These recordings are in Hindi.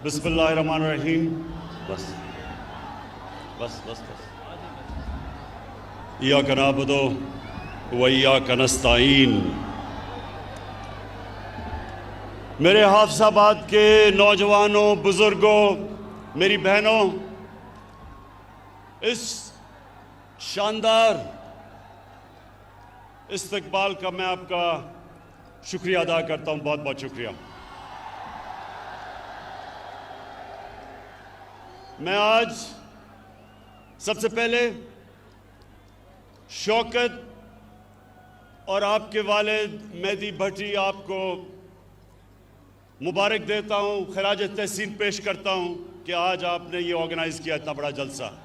बिस्मिल्लाहिर्रहमानिर्रहीम। बस बस बस बस। इय्याका नअबुदु व इय्याका नस्तईन। मेरे हाफिजाबाद के नौजवानों, बुजुर्गों, मेरी बहनों, इस शानदार इस्तकबाल का मैं आपका शुक्रिया अदा करता हूं। बहुत बहुत शुक्रिया। मैं आज सबसे पहले शौकत और आपके वालिद मेहदी भट्टी आपको मुबारक देता हूं, खराज तहसीन पेश करता हूं कि आज आपने ये ऑर्गेनाइज किया इतना बड़ा जलसा।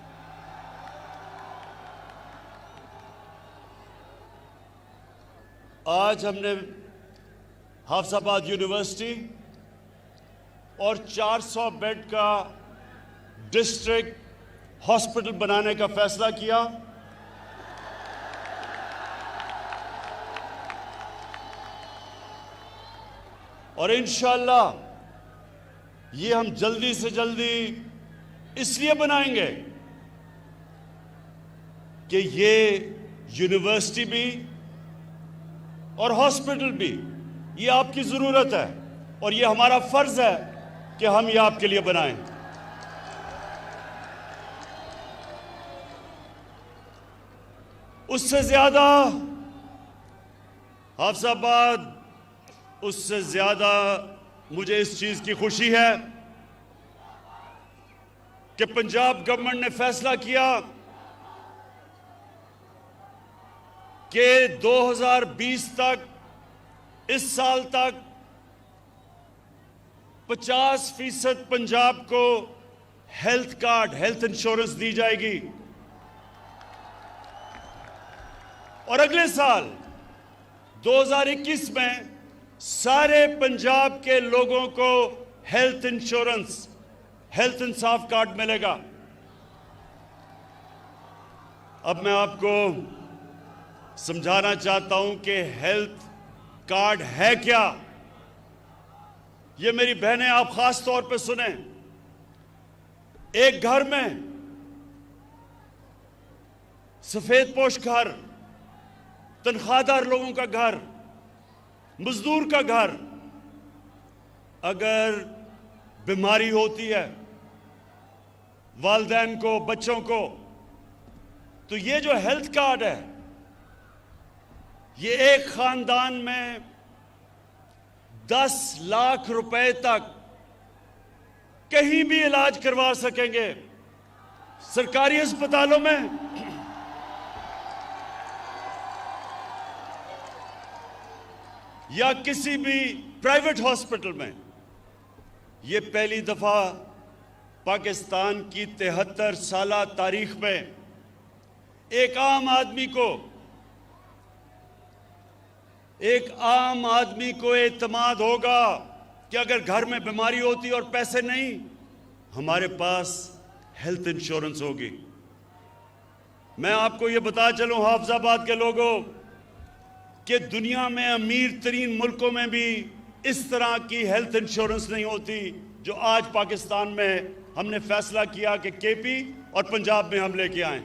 आज हमने हाफिजाबाद यूनिवर्सिटी और 400 बेड का डिस्ट्रिक्ट हॉस्पिटल बनाने का फैसला किया। और इंशाअल्लाह ये हम जल्दी से जल्दी इसलिए बनाएंगे कि ये यूनिवर्सिटी भी और हॉस्पिटल भी ये आपकी ज़रूरत है और ये हमारा फ़र्ज़ है कि हम ये आपके लिए बनाएं। उससे ज़्यादा हाफिजाबाद, उससे ज़्यादा मुझे इस चीज़ की खुशी है कि पंजाब गवर्नमेंट ने फैसला किया कि 2020 तक, इस साल तक 50% पंजाब को हेल्थ कार्ड, हेल्थ इंश्योरेंस दी जाएगी और अगले साल 2021 में सारे पंजाब के लोगों को हेल्थ इंश्योरेंस, हेल्थ इंसाफ कार्ड मिलेगा। अब मैं आपको समझाना चाहता हूं कि हेल्थ कार्ड है क्या। ये मेरी बहनें आप खास तौर पे सुने। एक घर में सफेद पोश घर, तनख्वाहदार लोगों का घर, मजदूर का घर, अगर बीमारी होती है वालिदैन को, बच्चों को, तो ये जो हेल्थ कार्ड है ये एक खानदान में 10 लाख रुपए तक कहीं भी इलाज करवा सकेंगे। सरकारी अस्पतालों में या किसी भी प्राइवेट हॉस्पिटल में। ये पहली दफा पाकिस्तान की 73 साला तारीख में एक आम आदमी को एतमाद होगा कि अगर घर में बीमारी होती और पैसे नहीं, हमारे पास हेल्थ इंश्योरेंस होगी। मैं आपको ये बता चलूं हाफिजाबाद के लोगों कि दुनिया में अमीर तरीन मुल्कों में भी इस तरह की हेल्थ इंश्योरेंस नहीं होती जो आज पाकिस्तान में हमने फैसला किया कि केपी और पंजाब में हम लेके आए।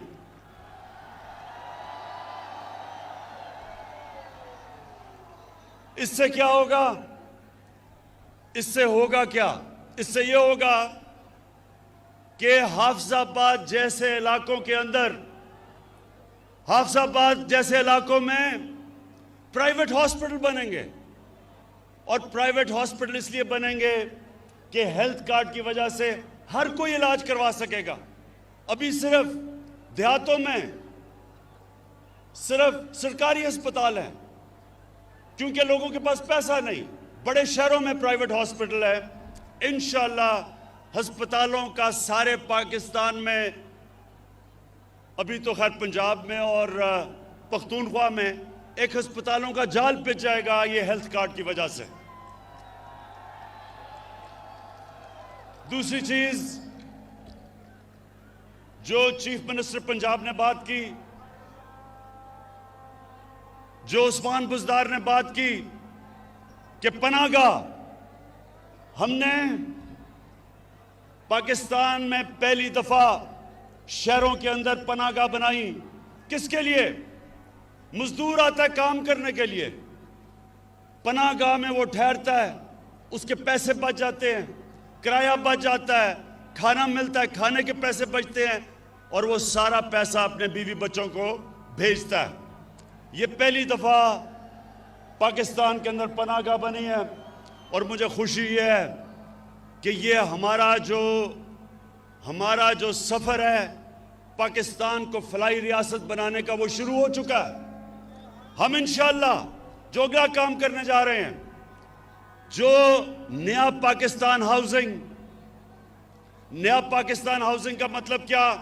इससे क्या होगा? इससे होगा क्या? इससे यह होगा कि हाफिजाबाद जैसे इलाकों के अंदर, हाफिजाबाद जैसे इलाकों में प्राइवेट हॉस्पिटल बनेंगे। और प्राइवेट हॉस्पिटल इसलिए बनेंगे कि हेल्थ कार्ड की वजह से हर कोई इलाज करवा सकेगा। अभी सिर्फ देहातों में सिर्फ सरकारी अस्पताल हैं क्योंकि लोगों के पास पैसा नहीं। बड़े शहरों में प्राइवेट हॉस्पिटल है। इंशाअल्लाह अस्पतालों का सारे पाकिस्तान में, अभी तो खैर पंजाब में और पख्तूनख्वा में एक अस्पतालों का जाल पिच जाएगा ये हेल्थ कार्ड की वजह से। दूसरी चीज जो चीफ मिनिस्टर पंजाब ने बात की, जो उस्मान बुज़दार ने बात की, कि पनाहगाह हमने पाकिस्तान में पहली दफा शहरों के अंदर पनाहगाह बनाई। किसके लिए? मजदूर आता है काम करने के लिए, पनाहगाह में वो ठहरता है, उसके पैसे बच जाते हैं, किराया बच जाता है, खाना मिलता है, खाने के पैसे बचते हैं और वो सारा पैसा अपने बीवी बच्चों को भेजता है। ये पहली दफा पाकिस्तान के अंदर पनाहगाह बनी है और मुझे खुशी ये है कि ये हमारा जो सफर है पाकिस्तान को फलाई रियासत बनाने का, वो शुरू हो चुका है। हम इंशाअल्लाह जो अगला काम करने जा रहे हैं, जो नया पाकिस्तान हाउसिंग का मतलब क्या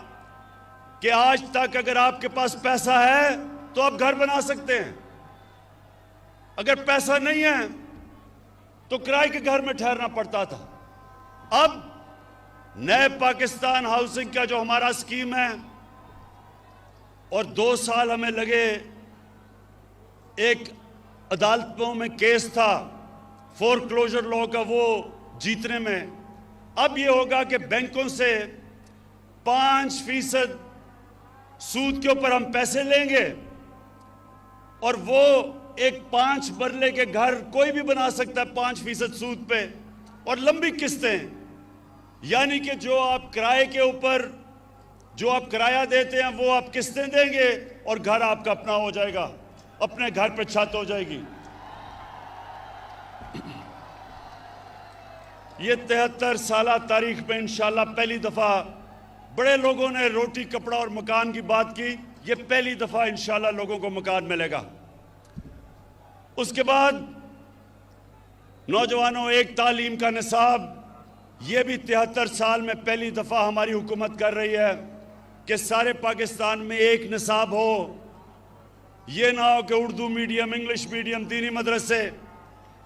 कि आज तक अगर आपके पास पैसा है तो आप घर बना सकते हैं, अगर पैसा नहीं है तो किराए के घर में ठहरना पड़ता था। अब नए पाकिस्तान हाउसिंग का जो हमारा स्कीम है, और 2 साल हमें लगे, एक अदालतों में केस था फोरक्लोजर लॉ का, वो जीतने में। अब ये होगा कि बैंकों से 5% सूद के ऊपर हम पैसे लेंगे और वो एक 5 मरले के घर कोई भी बना सकता है 5% सूद पे, और लंबी किस्तें, यानी कि जो आप किराए के ऊपर जो आप किराया देते हैं वो आप किस्तें देंगे और घर आपका अपना हो जाएगा, अपने घर पे छत हो जाएगी। ये 73 साल तारीख में इंशाल्लाह पहली दफा, बड़े लोगों ने रोटी कपड़ा और मकान की बात की, ये पहली दफा इंशाल्लाह लोगों को मकान मिलेगा। उसके बाद नौजवानों, एक तालीम का निसाब, ये भी 73 साल में पहली दफा हमारी हुकूमत कर रही है कि सारे पाकिस्तान में एक निसाब हो। ये ना हो कि उर्दू मीडियम, इंग्लिश मीडियम, दीनी मदरसे,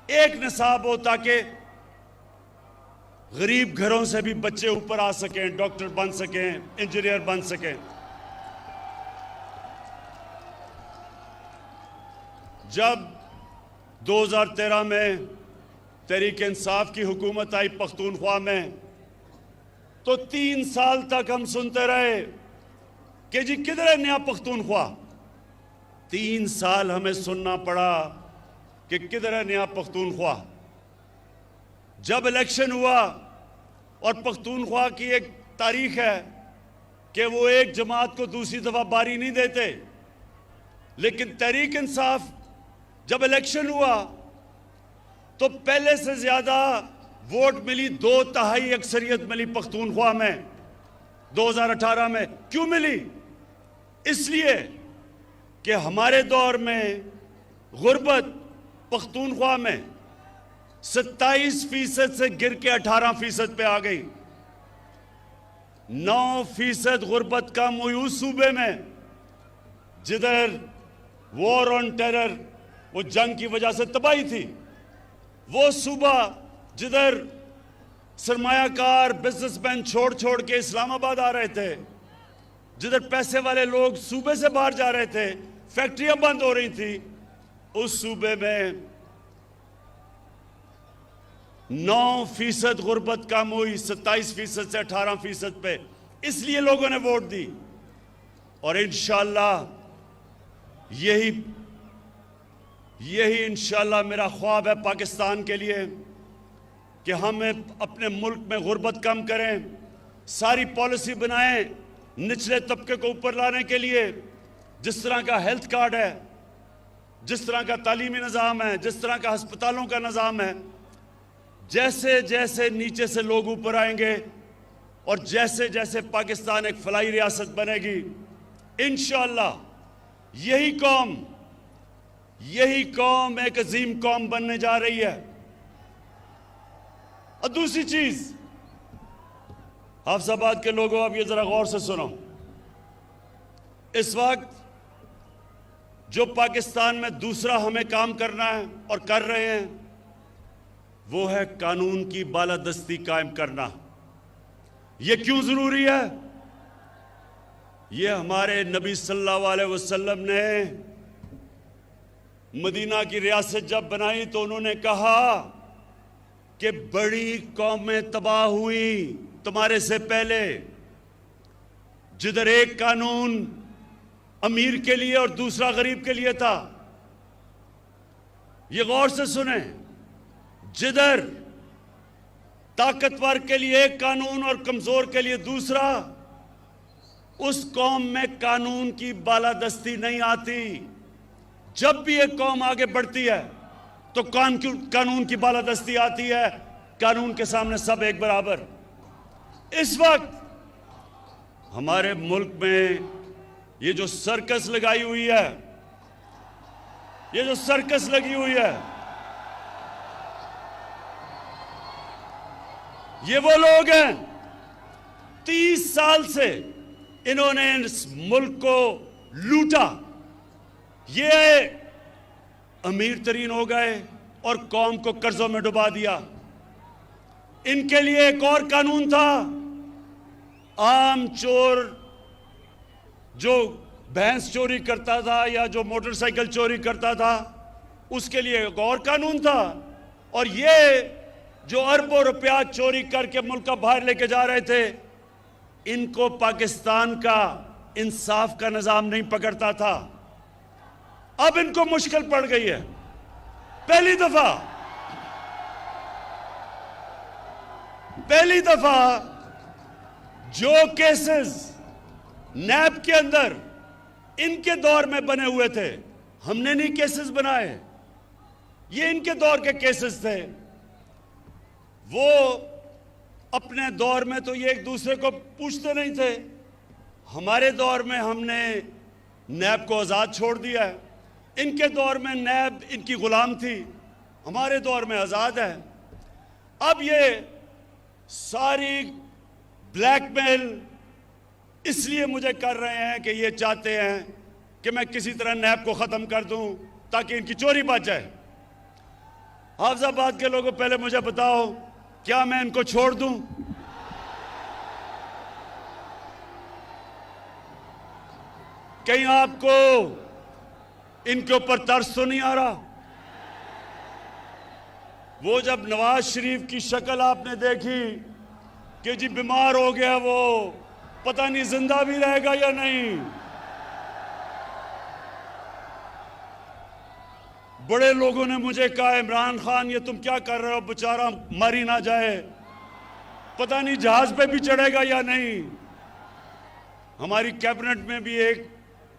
एक निसाब हो ताकि गरीब घरों से भी बच्चे ऊपर आ सकें, डॉक्टर बन सकें, इंजीनियर बन सकें। जब 2013 में तहरीक इंसाफ की हुकूमत आई पख्तूनख्वा में, तो 3 साल तक हम सुनते रहे कि जी किधर है नया पख्तूनख्वा। 3 साल हमें सुनना पड़ा कि किधर है नया पख्तूनख्वा। जब इलेक्शन हुआ, और पख्तूनख्वा की एक तारीख है कि वो एक जमात को दूसरी दफा बारी नहीं देते, लेकिन तहरीक इंसाफ जब इलेक्शन हुआ तो पहले से ज्यादा वोट मिली, 2/3 अक्सरियत मिली पख्तूनख्वा में 2018 में। क्यों मिली? इसलिए कि हमारे दौर में गुर्बत पख्तूनख्वा में 27% से गिर के 18% पे आ गई। 9% गुर्बत कम हुई उस सूबे में जिधर वॉर ऑन टेरर, वो जंग की वजह से तबाही थी। वो सूबा जिधर सरमायाकार बिजनेसमैन छोड़ छोड़ के इस्लामाबाद आ रहे थे, जिधर पैसे वाले लोग सूबे से बाहर जा रहे थे, फैक्ट्रियां बंद हो रही थी, उस सूबे में 9% गुर्बत कम हुई, 27% से 18% पे। इसलिए लोगों ने वोट दी। और इंशाअल्लाह यही इंशाअल्लाह मेरा ख्वाब है पाकिस्तान के लिए कि हम अपने मुल्क में गुर्बत कम करें, सारी पॉलिसी बनाएं निचले तबके को ऊपर लाने के लिए। जिस तरह का हेल्थ कार्ड है, जिस तरह का तालीमी निज़ाम है, जिस तरह का अस्पतालों का निज़ाम है, जैसे जैसे नीचे से लोग ऊपर आएंगे और जैसे जैसे पाकिस्तान एक फलाई रियासत बनेगी, इंशाअल्लाह यही कौम एक अजीम कौम बनने जा रही है। और दूसरी चीज, हाफिजाबाद के लोगों, अब ये जरा गौर से सुनो। इस वक्त जो पाकिस्तान में दूसरा हमें काम करना है और कर रहे हैं, वो है कानून की बालादस्ती कायम करना। ये क्यों जरूरी है? ये हमारे नबी सल्लल्लाहु अलैहि वसल्लम ने मदीना की रियासत जब बनाई तो उन्होंने कहा कि बड़ी कौमें तबाह हुई तुम्हारे से पहले जिधर एक कानून अमीर के लिए और दूसरा गरीब के लिए था, ये गौर से सुने, जिधर ताकतवर के लिए एक कानून और कमजोर के लिए दूसरा, उस कौम में कानून की बालादस्ती नहीं आती। जब भी एक कौम आगे बढ़ती है तो कानून की बालादस्ती आती है। कानून के सामने सब एक बराबर। इस वक्त हमारे मुल्क में ये जो सर्कस लगाई हुई है, ये जो सर्कस लगी हुई है, ये वो लोग हैं 30 साल से इन्होंने इस मुल्क को लूटा। ये अमीर तरीन हो गए और कौम को कर्जों में डुबा दिया। इनके लिए एक और कानून था, आम चोर जो भैंस चोरी करता था या जो मोटरसाइकिल चोरी करता था, उसके लिए एक और कानून था। और ये जो अरबों रुपया चोरी करके मुल्क का बाहर लेके जा रहे थे, इनको पाकिस्तान का इंसाफ का निजाम नहीं पकड़ता था। अब इनको मुश्किल पड़ गई है। पहली दफा जो केसेस नैब के अंदर इनके दौर में बने हुए थे, हमने नहीं केसेस बनाए, ये इनके दौर के केसेस थे। वो अपने दौर में तो ये एक दूसरे को पूछते नहीं थे। हमारे दौर में हमने नैब को आज़ाद छोड़ दिया है। इनके दौर में नैब इनकी गुलाम थी, हमारे दौर में आज़ाद है। अब ये सारी ब्लैकमेल इसलिए मुझे कर रहे हैं कि ये चाहते हैं कि मैं किसी तरह नैब को ख़त्म कर दूं ताकि इनकी चोरी बच जाए। हाफिजाबाद के लोगों, पहले मुझे बताओ, क्या मैं इनको छोड़ दूं? कहीं आपको इनके ऊपर तरस तो नहीं आ रहा? वो जब नवाज शरीफ की शक्ल आपने देखी कि जी बीमार हो गया, वो पता नहीं जिंदा भी रहेगा या नहीं। बड़े लोगों ने मुझे कहा, इमरान खान ये तुम क्या कर रहे हो, बेचारा मर ही ना जाए, पता नहीं जहाज पे भी चढ़ेगा या नहीं। हमारी कैबिनेट में भी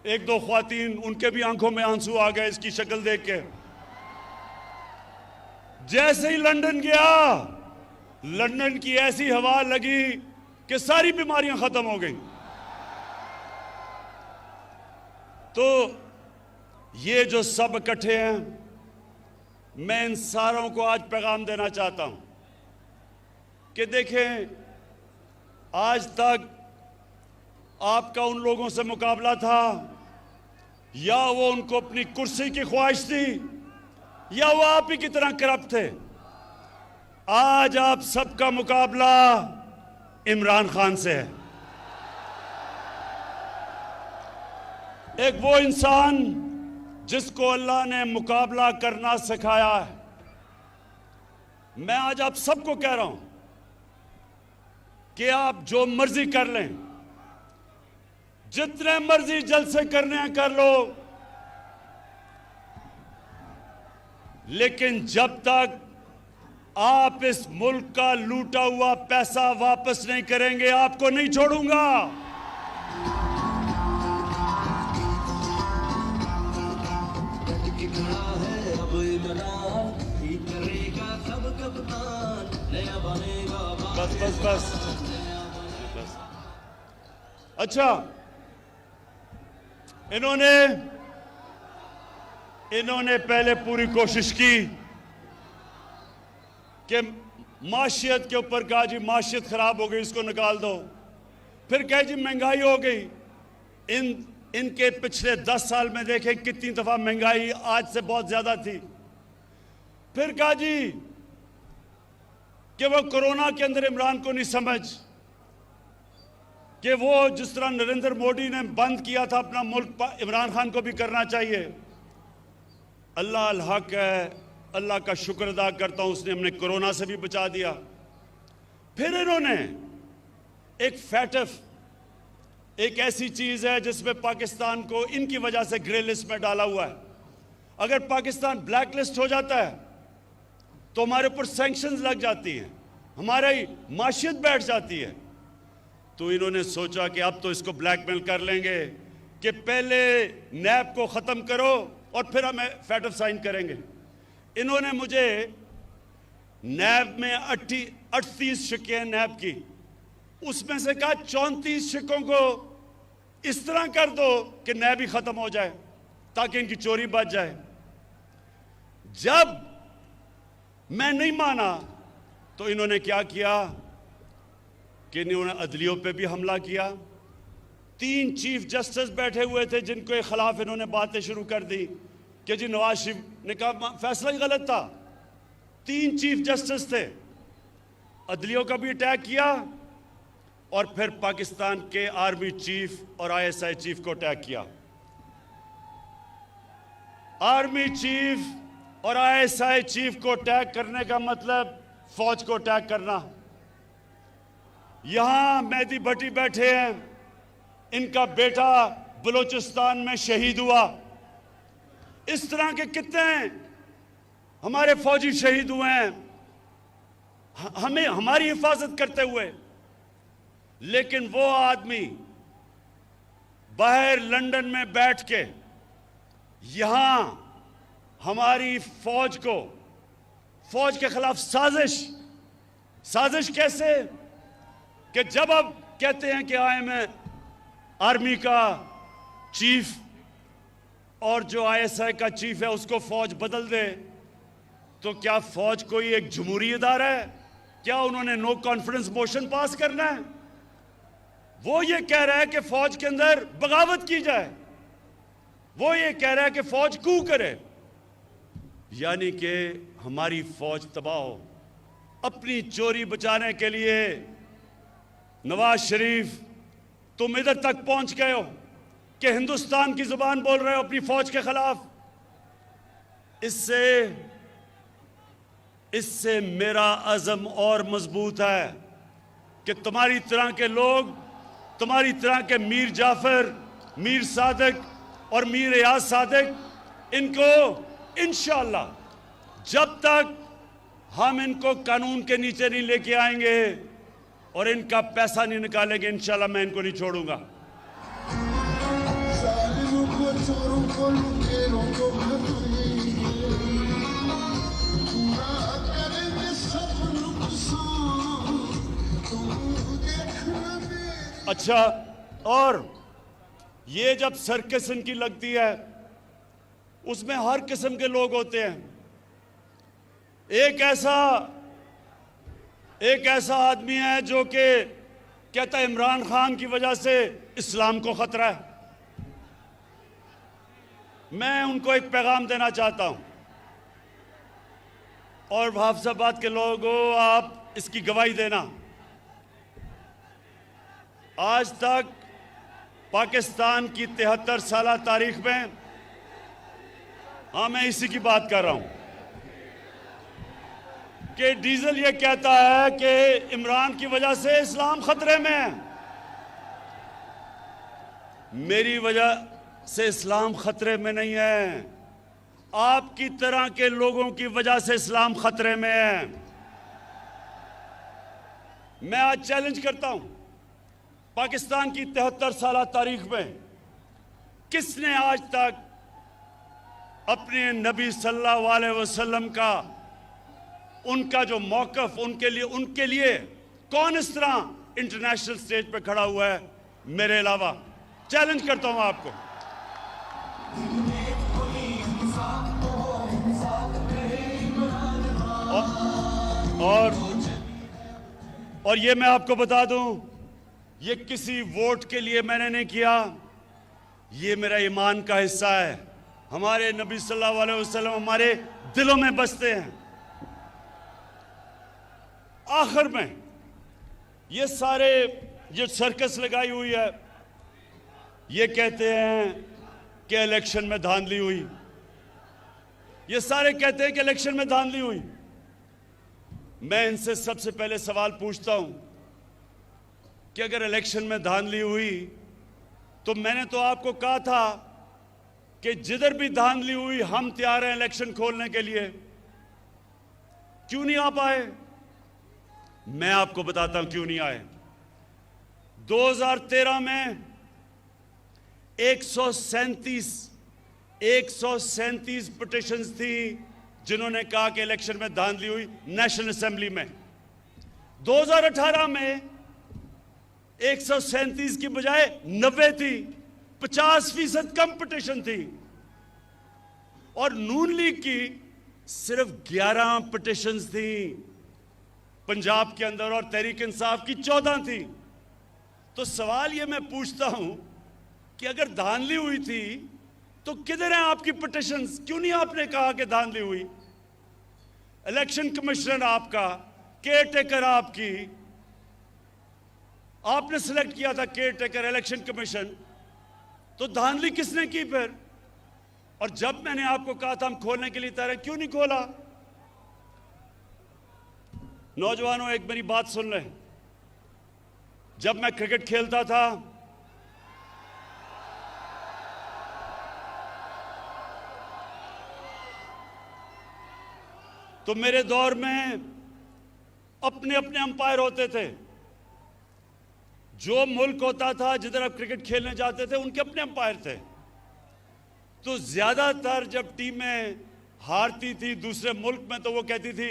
एक दो ख्वातीन, उनके भी आंखों में आंसू आ गए इसकी शक्ल देख के। जैसे ही लंदन गया, लंदन की ऐसी हवा लगी कि सारी बीमारियां खत्म हो गई। तो ये जो सब इकट्ठे हैं, मैं इन सारों को आज पैगाम देना चाहता हूं कि देखें, आज तक आपका उन लोगों से मुकाबला था, या वो उनको अपनी कुर्सी की ख्वाहिश थी, या वो आप ही की तरह करप्ट थे। आज आप सबका मुकाबला इमरान खान से है। एक वो इंसान जिसको अल्लाह ने मुकाबला करना सिखाया है। मैं आज आप सबको कह रहा हूं कि आप जो मर्जी कर लें, जितने मर्जी जलसे करने हैं कर लो, लेकिन जब तक आप इस मुल्क का लूटा हुआ पैसा वापस नहीं करेंगे, आपको नहीं छोड़ूंगा। बस। अच्छा, इन्होंने पहले पूरी कोशिश की कि माशियत के ऊपर कहा जी माशियत खराब हो गई, इसको निकाल दो। फिर कहे जी महंगाई हो गई। इनके पिछले 10 साल में देखें कितनी दफा महंगाई आज से बहुत ज्यादा थी। फिर कहा जी कि वो कोरोना के अंदर इमरान को नहीं समझ कि वो जिस तरह नरेंद्र मोदी ने बंद किया था अपना मुल्क, इमरान खान को भी करना चाहिए। अल्लाह अल हक है, अल्लाह का शुक्र अदा करता हूं, उसने हमने कोरोना से भी बचा दिया। फिर इन्होंने एक फैटफ एक ऐसी चीज है जिसमें पाकिस्तान को इनकी वजह से ग्रे लिस्ट में डाला हुआ है। अगर पाकिस्तान ब्लैक लिस्ट हो जाता है तो हमारे ऊपर सैंक्शंस लग जाती हैं, हमारी माशियत बैठ जाती है। तो इन्होंने सोचा कि अब तो इसको ब्लैकमेल कर लेंगे कि पहले नैब को ख़त्म करो और फिर हमें फैटफ साइन करेंगे। इन्होंने मुझे नैब में 38 शिकें नैब की, उसमें से कहा 34 शिकों को इस तरह कर दो कि नैब ही ख़त्म हो जाए ताकि इनकी चोरी बच जाए। जब मैं नहीं माना तो इन्होंने क्या किया कि इन्होंने अदलियों पे भी हमला किया। 3 चीफ जस्टिस बैठे हुए थे जिनके खिलाफ इन्होंने बातें शुरू कर दी कि जी नवाज शरीफ ने कहा फैसला ही गलत था। 3 चीफ जस्टिस थे, अदलियों का भी अटैक किया और फिर पाकिस्तान के आर्मी चीफ और ISI चीफ को अटैक किया। आर्मी चीफ और ISI चीफ को अटैक करने का मतलब फौज को अटैक करना। यहां मेहदी भट्टी बैठे हैं, इनका बेटा बलूचिस्तान में शहीद हुआ। इस तरह के कितने हमारे फौजी शहीद हुए हैं हमें हमारी हिफाजत करते हुए। लेकिन वो आदमी बाहर लंदन में बैठ के यहां हमारी फौज के खिलाफ साजिश कैसे कि जब अब कहते हैं कि मैं आर्मी का चीफ और जो ISI का चीफ है उसको फौज बदल दे, तो क्या फौज कोई एक जमहूरी इदारा है? क्या उन्होंने नो कॉन्फिडेंस मोशन पास करना है? वो ये कह रहा है कि फौज के अंदर बगावत की जाए, वो ये कह रहा है कि फौज कू करे, यानी कि हमारी फौज तबाह हो। अपनी चोरी बचाने के लिए नवाज शरीफ तुम इधर तक पहुंच गए हो कि हिंदुस्तान की जुबान बोल रहे हो अपनी फौज के खिलाफ। इससे मेरा अज़म और मजबूत है कि तुम्हारी तरह के लोग, तुम्हारी तरह के मीर जाफर, मीर सादिक और मीर रियाज सादिक, इनको इंशाअल्लाह जब तक हम इनको कानून के नीचे नहीं लेके आएंगे और इनका पैसा नहीं निकालेंगे, इंशाअल्लाह मैं इनको नहीं छोड़ूंगा। अच्छा, और ये जब सर्कस इनकी लगती है उसमें हर किस्म के लोग होते हैं। एक ऐसा आदमी है जो कि कहता है इमरान खान की वजह से इस्लाम को खतरा है। मैं उनको एक पैगाम देना चाहता हूं, और हाफिजाबाद के लोगों आप इसकी गवाही देना। आज तक पाकिस्तान की 73 साल तारीख में, हाँ मैं इसी की बात कर रहा हूं, कि डीजल ये कहता है कि इमरान की वजह से इस्लाम खतरे में है। मेरी वजह से इस्लाम खतरे में नहीं है, आपकी तरह के लोगों की वजह से इस्लाम खतरे में है। मैं आज चैलेंज करता हूं, पाकिस्तान की 73 साल तारीख में किसने आज तक अपने नबी सल्लल्लाहु अलैहि वसल्लम का, उनका जो मौक़िफ़, उनके लिए कौन इस तरह इंटरनेशनल स्टेज पे खड़ा हुआ है मेरे अलावा? चैलेंज करता हूं आपको। और ये मैं आपको बता दूं, ये किसी वोट के लिए मैंने नहीं किया, ये मेरा ईमान का हिस्सा है। हमारे नबी सल्लल्लाहु अलैहि वसल्लम हमारे दिलों में बसते हैं। आखिर में ये सारे जो सर्कस लगाई हुई है, ये कहते हैं कि इलेक्शन में धांधली हुई, ये सारे कहते हैं कि इलेक्शन में धांधली हुई। मैं इनसे सबसे पहले सवाल पूछता हूं कि अगर इलेक्शन में धांधली हुई तो मैंने तो आपको कहा था कि जिधर भी धांधली हुई हम तैयार हैं इलेक्शन खोलने के लिए। क्यों नहीं आ पाए? मैं आपको बताता हूं क्यों नहीं आए। 2013 में 137 पिटिशंस थी जिन्होंने कहा कि इलेक्शन में धांधली हुई नेशनल असेंबली में। 2018 में 137 की बजाय 90 थी, 50% कम पिटिशन थी। और नून लीग की सिर्फ 11 पिटिशंस थी पंजाब के अंदर और तहरीक इंसाफ की 14 थी। तो सवाल ये मैं पूछता हूं कि अगर धांधली हुई थी तो किधर हैं आपकी पिटिशंस? क्यों नहीं आपने कहा कि धांधली हुई? इलेक्शन कमिश्नर आपका, केयर टेकर आपकी, आपने सिलेक्ट किया था केयर टेकर इलेक्शन कमीशन, तो धांधली किसने की फिर? और जब मैंने आपको कहा था हम खोलने के लिए तैयार हैं, क्यों नहीं खोला? नौजवानों, एक मेरी बात सुन लें। जब मैं क्रिकेट खेलता था तो मेरे दौर में अपने अपने अंपायर होते थे। जो मुल्क होता था जिधर आप क्रिकेट खेलने जाते थे उनके अपने अंपायर थे। तो ज्यादातर जब टीमें हारती थी दूसरे मुल्क में तो वो कहती थी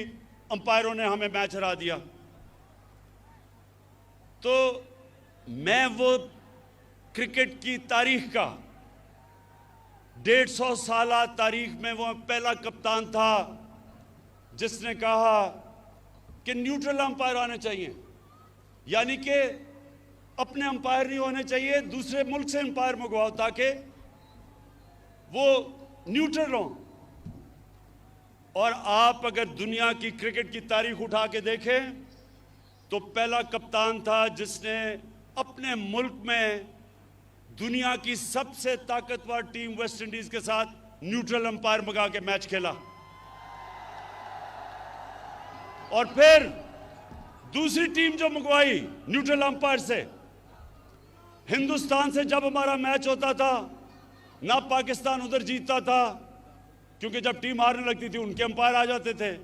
अंपायरों ने हमें मैच हरा दिया। तो मैं वो क्रिकेट की तारीख का 150 साल तारीख में वो पहला कप्तान था जिसने कहा कि न्यूट्रल अंपायर आने चाहिए, यानी कि अपने अंपायर नहीं होने चाहिए, दूसरे मुल्क से अंपायर मंगवाओ ताकि वो न्यूट्रल हो। और आप अगर दुनिया की क्रिकेट की तारीख उठा के देखें तो पहला कप्तान था जिसने अपने मुल्क में दुनिया की सबसे ताकतवर टीम वेस्ट इंडीज के साथ न्यूट्रल अंपायर मंगा के मैच खेला। और फिर दूसरी टीम जो मंगवाई न्यूट्रल अंपायर से, हिंदुस्तान से जब हमारा मैच होता था ना पाकिस्तान उधर जीतता था क्योंकि जब टीम हारने लगती थी उनके अंपायर आ जाते थे,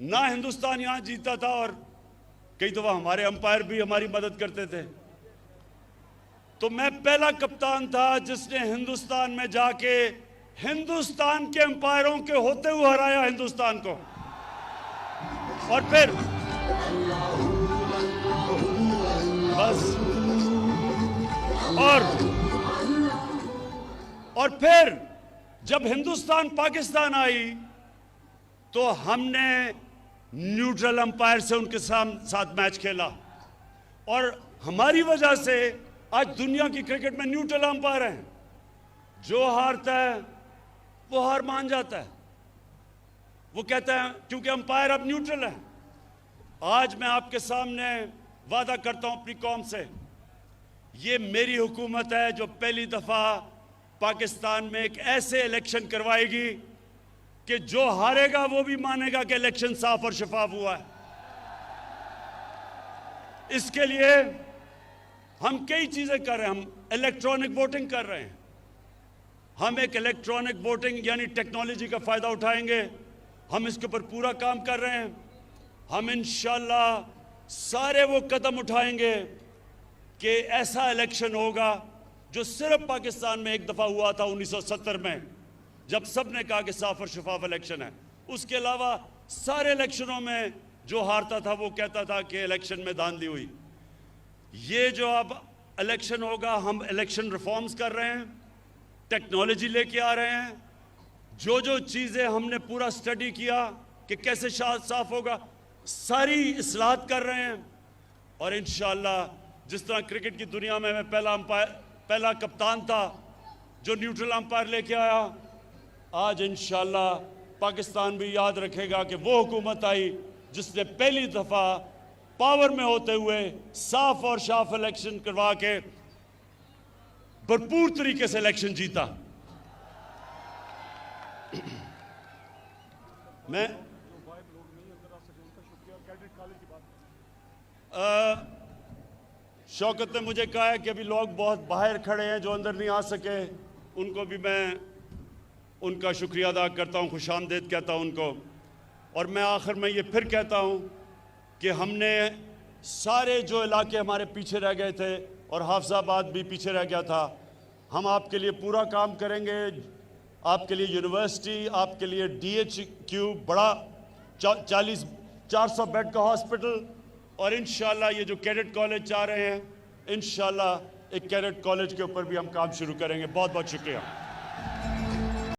ना हिंदुस्तान यहां जीतता था और कई दफा हमारे अंपायर भी हमारी मदद करते थे। तो मैं पहला कप्तान था जिसने हिंदुस्तान में जाके हिंदुस्तान के अंपायरों के होते हुए हराया हिंदुस्तान को। और फिर बस और फिर जब हिंदुस्तान पाकिस्तान आई तो हमने न्यूट्रल अंपायर से उनके साथ मैच खेला और हमारी वजह से आज दुनिया की क्रिकेट में न्यूट्रल अंपायर हैं। जो हारता है वो हार मान जाता है, वो कहता है क्योंकि अंपायर अब न्यूट्रल है। आज मैं आपके सामने वादा करता हूं अपनी कौम से, ये मेरी हुकूमत है जो पहली दफा पाकिस्तान में एक ऐसे इलेक्शन करवाएगी कि जो हारेगा वो भी मानेगा कि इलेक्शन साफ और शफाफ हुआ है। इसके लिए हम कई चीजें कर रहे हैं। हम इलेक्ट्रॉनिक वोटिंग कर रहे हैं। हम एक इलेक्ट्रॉनिक वोटिंग यानी टेक्नोलॉजी का फायदा उठाएंगे। हम इसके ऊपर पूरा काम कर रहे हैं। हम इंशाल्लाह सारे वो कदम उठाएंगे कि ऐसा इलेक्शन होगा जो सिर्फ पाकिस्तान में एक दफा हुआ था 1970 में, जब सबने कहा कि साफ और शफाफ इलेक्शन है। उसके अलावा सारे इलेक्शनों में जो हारता था वो कहता था कि इलेक्शन में धांधली हुई। ये जो अब इलेक्शन होगा, हम इलेक्शन रिफॉर्म्स कर रहे हैं, टेक्नोलॉजी लेके आ रहे हैं। जो जो चीज़ें हमने पूरा स्टडी किया कि कैसे साफ होगा, सारी इस्लाहत कर रहे हैं। और इंशाअल्लाह जिस तरह क्रिकेट की दुनिया में मैं पहला कप्तान था जो न्यूट्रल अंपायर लेके आया, आज इंशाअल्लाह पाकिस्तान भी याद रखेगा कि वो हुकूमत आई जिसने पहली दफा पावर में होते हुए साफ और साफ इलेक्शन करवा के भरपूर तरीके से इलेक्शन जीता। मैं शौकत ने मुझे कहा है कि अभी लोग बहुत बाहर खड़े हैं जो अंदर नहीं आ सके, उनको भी मैं उनका शुक्रिया अदा करता हूँ, खुशामदीद कहता हूँ उनको। और मैं आखिर में ये फिर कहता हूँ कि हमने सारे जो इलाके हमारे पीछे रह गए थे और हाफिजाबाद भी पीछे रह गया था, हम आपके लिए पूरा काम करेंगे। आपके लिए यूनिवर्सिटी, आपके लिए DHQ बड़ा 400 बेड का हॉस्पिटल, और इंशाल्लाह ये जो कैडेट कॉलेज चाह रहे हैं, इंशाल्लाह एक कैडेट कॉलेज के ऊपर भी हम काम शुरू करेंगे। बहुत बहुत शुक्रिया।